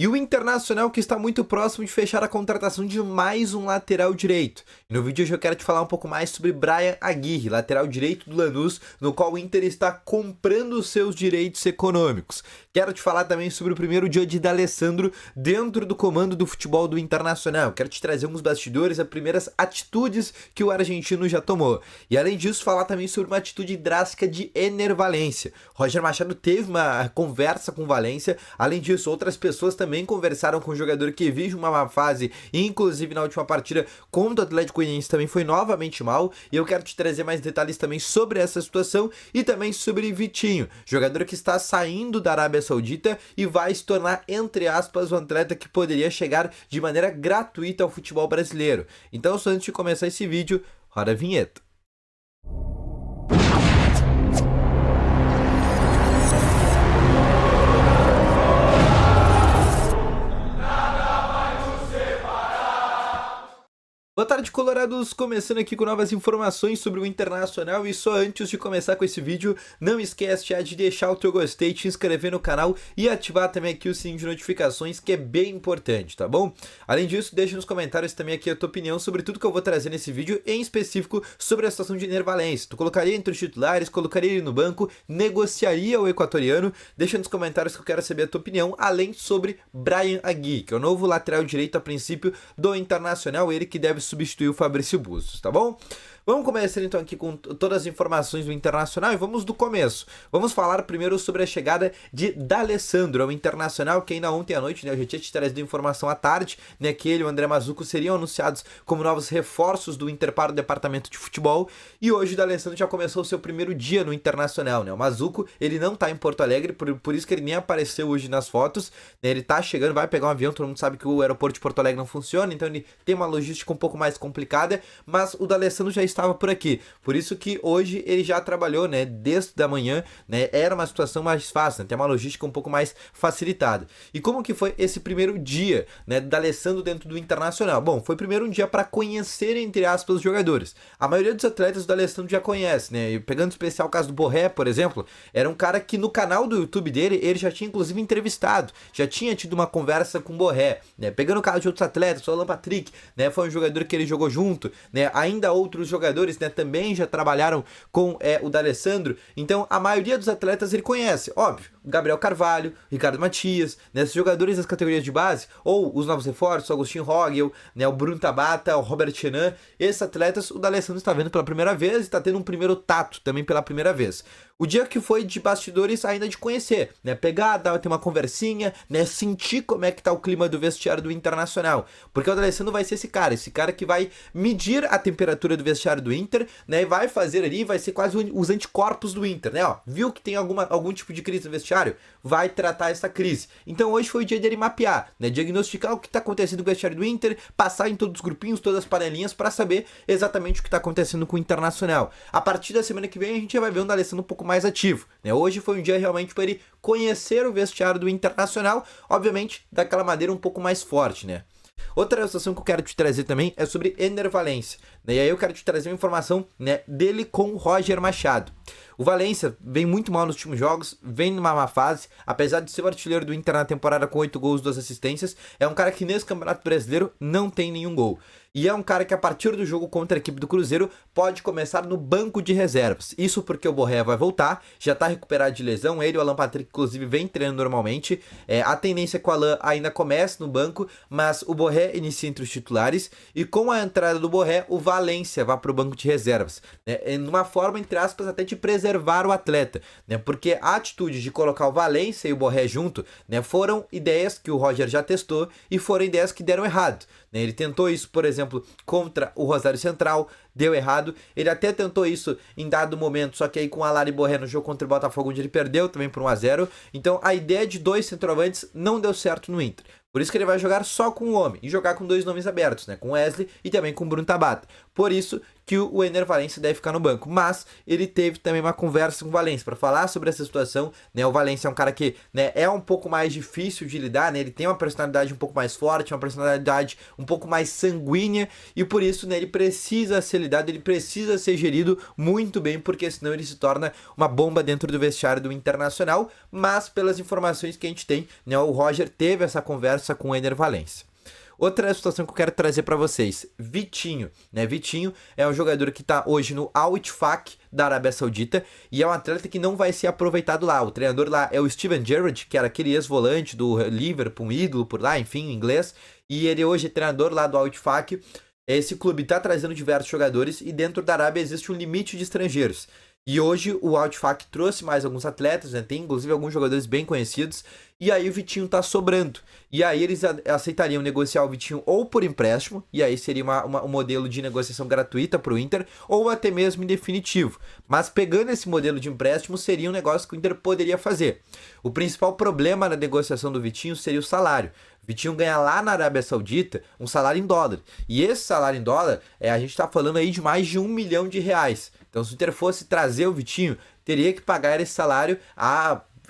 E o Internacional que está muito próximo de fechar a contratação de mais um lateral direito. E no vídeo hoje eu quero te falar um pouco mais sobre Brian Aguirre, lateral direito do Lanús, no qual o Inter está comprando os seus direitos econômicos. Quero te falar também sobre o primeiro dia de D'Alessandro dentro do comando do futebol do Internacional. Quero te trazer uns bastidores, as primeiras atitudes que o argentino já tomou. E além disso, falar também sobre uma atitude drástica de Ener Valencia. Roger Machado teve uma conversa com Valencia. Além disso, outras pessoas também conversaram com o jogador que vive uma má fase, inclusive na última partida contra o Atlético Goianiense também foi novamente mal, e eu quero te trazer mais detalhes também sobre essa situação e também sobre Vitinho, jogador que está saindo da Arábia Saudita e vai se tornar, entre aspas, um atleta que poderia chegar de maneira gratuita ao futebol brasileiro. Então, só antes de começar esse vídeo, roda a vinheta. Boa tarde, colorados! Começando aqui com novas informações sobre o Internacional, e só antes de começar com esse vídeo, não esquece de deixar o teu gostei, te inscrever no canal e ativar também aqui o sininho de notificações, que é bem importante, tá bom? Além disso, deixa nos comentários também aqui a tua opinião sobre tudo que eu vou trazer nesse vídeo, em específico sobre a situação de Ener Valencia. Tu colocaria entre os titulares, colocaria ele no banco, negociaria o equatoriano? Deixa nos comentários que eu quero saber a tua opinião, além sobre Brian Aguirre, que é o novo lateral direito a princípio do Internacional, ele que deve substituir o Fabrício Bustos, tá bom? Vamos começar então aqui com todas as informações do Internacional e vamos do começo. Vamos falar primeiro sobre a chegada de D'Alessandro ao Internacional, que ainda ontem à noite, né, eu já tinha te trazido informação à tarde, né, que ele e o André Mazzucco seriam anunciados como novos reforços do Inter para o departamento de futebol, e hoje o D'Alessandro já começou o seu primeiro dia no Internacional, né? O Mazzucco, ele não tá em Porto Alegre, por isso que ele nem apareceu hoje nas fotos, né? Ele tá chegando, vai pegar um avião, todo mundo sabe que o aeroporto de Porto Alegre não funciona, então ele tem uma logística um pouco mais complicada, mas o D'Alessandro já estava por aqui, por isso que hoje ele já trabalhou, né, desde a manhã, né, era uma situação mais fácil, né, tem uma logística um pouco mais facilitada. E como que foi esse primeiro dia, né, do D'Alessandro dentro do Internacional? Bom, foi primeiro um dia para conhecer, entre aspas, os jogadores. A maioria dos atletas do D'Alessandro já conhece, né, e pegando em especial o caso do Borré, por exemplo, era um cara que no canal do YouTube dele, ele já tinha inclusive entrevistado, já tinha tido uma conversa com o Borré, né, pegando o caso de outros atletas, o Alan Patrick, né, foi um jogador que ele jogou junto, né, ainda outros jogadores, né, também já trabalharam com o D'Alessandro, então a maioria dos atletas ele conhece, óbvio, o Gabriel Carvalho, Ricardo Matias, né, esses jogadores das categorias de base, ou os novos reforços, o Agustin Rogel, né, o Bruno Tabata, o Robert Chenan, esses atletas o D'Alessandro está vendo pela primeira vez e está tendo um primeiro tato também pela primeira vez. O dia que foi de bastidores ainda de conhecer, né, pegar, ter uma conversinha, né, sentir como é que tá o clima do vestiário do Internacional, porque o D'Alessandro vai ser esse cara que vai medir a temperatura do vestiário do Inter, né, e vai fazer ali, vai ser quase os anticorpos do Inter, né, ó, viu que tem algum tipo de crise no vestiário, vai tratar essa crise. Então hoje foi o dia dele mapear, né, diagnosticar o que tá acontecendo no vestiário do Inter, passar em todos os grupinhos, todas as panelinhas para saber exatamente o que tá acontecendo com o Internacional. A partir da semana que vem a gente já vai ver o D'Alessandro um pouco mais ativo, né? Hoje foi um dia realmente para ele conhecer o vestiário do Internacional, obviamente daquela maneira um pouco mais forte, né? Outra situação que eu quero te trazer também é sobre Ener Valencia, né? E aí eu quero te trazer uma informação, né, dele com o Roger Machado. O Valencia vem muito mal nos últimos jogos, vem numa má fase, apesar de ser o artilheiro do Inter na temporada com 8 gols e 2 assistências, é um cara que nesse Campeonato Brasileiro não tem nenhum gol. E é um cara que a partir do jogo contra a equipe do Cruzeiro pode começar no banco de reservas. Isso porque o Borré vai voltar, já tá recuperado de lesão, ele e o Alan Patrick inclusive vem treinando normalmente. A tendência é que o Alan ainda comece no banco, mas o Borré inicia entre os titulares, e com a entrada do Borré, o Valencia vai pro banco de reservas, né? Numa forma, entre aspas, até de preservar o atleta, né? Porque a atitude de colocar o Valencia e o Borré junto, né, foram ideias que o Roger já testou e foram ideias que deram errado, né? Ele tentou isso, por exemplo, contra o Rosário Central, deu errado. Ele até tentou isso em dado momento, só que aí com o Alan e Borré no jogo contra o Botafogo, onde ele perdeu também por 1-0. Então a ideia de dois centroavantes não deu certo no Inter. Por isso que ele vai jogar só com um homem e jogar com dois nomes abertos, né? Com Wesley e também com Bruno Tabata. Por isso que o Ener Valencia deve ficar no banco, mas ele teve também uma conversa com o Valencia para falar sobre essa situação, né? O Valencia é um cara que, né, é um pouco mais difícil de lidar, né? Ele tem uma personalidade um pouco mais forte, uma personalidade um pouco mais sanguínea e por isso, né, ele precisa ser lidado, ele precisa ser gerido muito bem, porque senão ele se torna uma bomba dentro do vestiário do Internacional, mas pelas informações que a gente tem, né, o Roger teve essa conversa com o Ener Valencia. Outra situação que eu quero trazer para vocês, Vitinho, né? Vitinho é um jogador que está hoje no Al Ittihad da Arábia Saudita e é um atleta que não vai ser aproveitado lá. O treinador lá é o Steven Gerrard, que era aquele ex-volante do Liverpool, um ídolo por lá, enfim, em inglês, e ele hoje é treinador lá do Al Ittihad. Esse clube está trazendo diversos jogadores e dentro da Arábia existe um limite de estrangeiros. E hoje o Al Ittihad trouxe mais alguns atletas, né? Tem inclusive alguns jogadores bem conhecidos. E aí o Vitinho tá sobrando. E aí eles aceitariam negociar o Vitinho ou por empréstimo, e aí seria um modelo de negociação gratuita para o Inter, ou até mesmo em definitivo. Mas pegando esse modelo de empréstimo, seria um negócio que o Inter poderia fazer. O principal problema na negociação do Vitinho seria o salário. O Vitinho ganha lá na Arábia Saudita um salário em dólar. E esse salário em dólar, a gente tá falando aí de mais de R$1 milhão. Então se o Inter fosse trazer o Vitinho, teria que pagar esse salário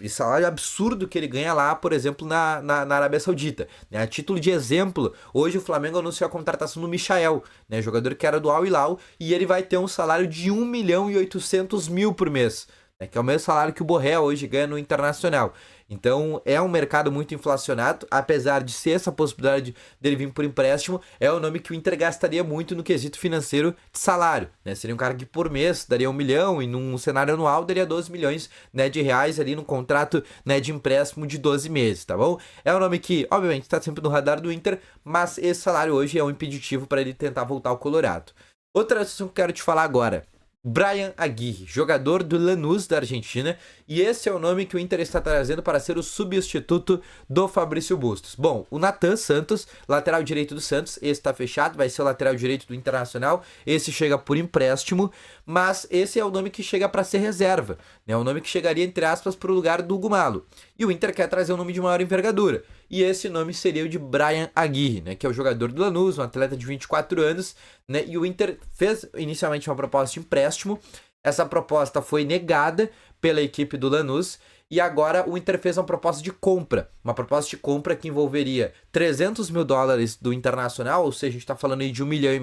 esse salário absurdo que ele ganha lá, por exemplo, na Arábia Saudita. A título de exemplo, hoje o Flamengo anunciou a contratação do Michael, né, jogador que era do Al Hilal, e ele vai ter um salário de 1.800.000 por mês, né, que é o mesmo salário que o Borrell hoje ganha no Internacional. Então é um mercado muito inflacionado, apesar de ser essa possibilidade dele vir por empréstimo, é o nome que o Inter gastaria muito no quesito financeiro de salário, né? Seria um cara que por mês daria 1 milhão e num cenário anual daria 12 milhões, né, de reais ali no contrato, né, de empréstimo de 12 meses, tá bom? É um nome que, obviamente, está sempre no radar do Inter, mas esse salário hoje é um impeditivo para ele tentar voltar ao Colorado. Outra situação que eu quero te falar agora. Bryan Aguirre, jogador do Lanús da Argentina, e esse é o nome que o Inter está trazendo para ser o substituto do Fabrício Bustos. Bom, o Nathan Santos, lateral direito do Santos, esse está fechado, vai ser o lateral direito do Internacional, esse chega por empréstimo, mas esse é o nome que chega para ser reserva, né? O nome que chegaria, entre aspas, para o lugar do Hugo Malo. E o Inter quer trazer um nome de maior envergadura, e esse nome seria o de Bryan Aguirre, né, que é o jogador do Lanús, um atleta de 24 anos, né, e o Inter fez inicialmente uma proposta de empréstimo, essa proposta foi negada pela equipe do Lanús, e agora o Inter fez uma proposta de compra que envolveria $300 mil do Internacional, ou seja, a gente está falando aí de R$1,5 milhão,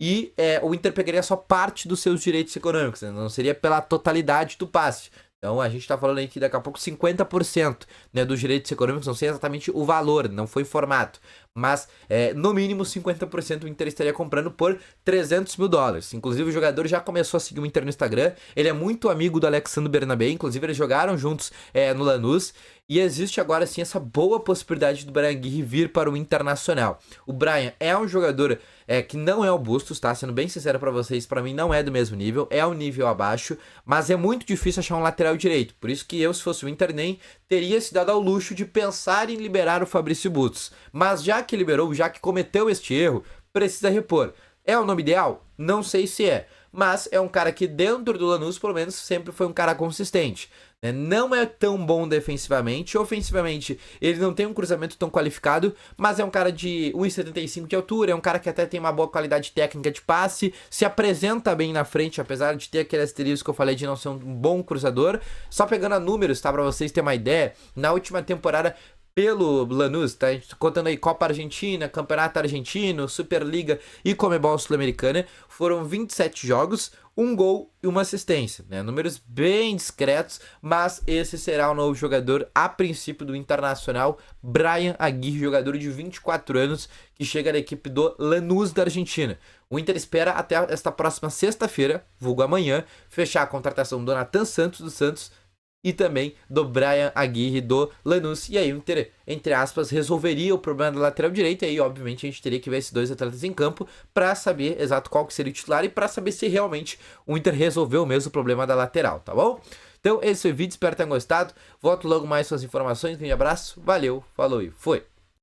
e o Inter pegaria só parte dos seus direitos econômicos, né, não seria pela totalidade do passe. Então a gente está falando aí que daqui a pouco 50%, né, dos direitos econômicos, não sei exatamente o valor, não foi informado, mas no mínimo 50% o Inter estaria comprando por $300 mil. Inclusive o jogador já começou a seguir o Inter no Instagram, ele é muito amigo do Alexandre Bernabé, inclusive eles jogaram juntos no Lanús, e existe agora sim essa boa possibilidade do Bryan Aguirre vir para o Internacional. O Bryan é um jogador que não é o Bustos, tá? Sendo bem sincero pra vocês, pra mim não é do mesmo nível, é um nível abaixo, mas é muito difícil achar um lateral direito. Por isso que eu, se fosse o Inter, nem teria se dado ao luxo de pensar em liberar o Fabrício Bustos. Mas já que liberou, já que cometeu este erro, precisa repor. É o nome ideal? Não sei se é. Mas é um cara que dentro do Lanús, pelo menos, sempre foi um cara consistente. Não é tão bom defensivamente, ofensivamente ele não tem um cruzamento tão qualificado, mas é um cara de 1,75 de altura, é um cara que até tem uma boa qualidade técnica de passe, se apresenta bem na frente, apesar de ter aquele asterisco que eu falei de não ser um bom cruzador. Só pegando a números, tá, pra vocês terem uma ideia, na última temporada pelo Lanús, tá? A gente tá contando aí Copa Argentina, Campeonato Argentino, Superliga e Comebol Sul-Americana, foram 27 jogos, 1 gol e 1 assistência, né? Números bem discretos, mas esse será o novo jogador a princípio do Internacional, Bryan Aguirre, jogador de 24 anos, que chega da equipe do Lanús da Argentina. O Inter espera até esta próxima sexta-feira, vulgo amanhã, fechar a contratação do Nathan Santos do Santos e também do Bryan Aguirre do Lanús. E aí o Inter, entre aspas, resolveria o problema da lateral direita. E aí, obviamente, a gente teria que ver esses dois atletas em campo para saber exato qual que seria o titular e para saber se realmente o Inter resolveu mesmo o problema da lateral, tá bom? Então, esse foi o vídeo, espero que tenham gostado. Volto logo mais com as informações. Um grande abraço, valeu, falou e foi!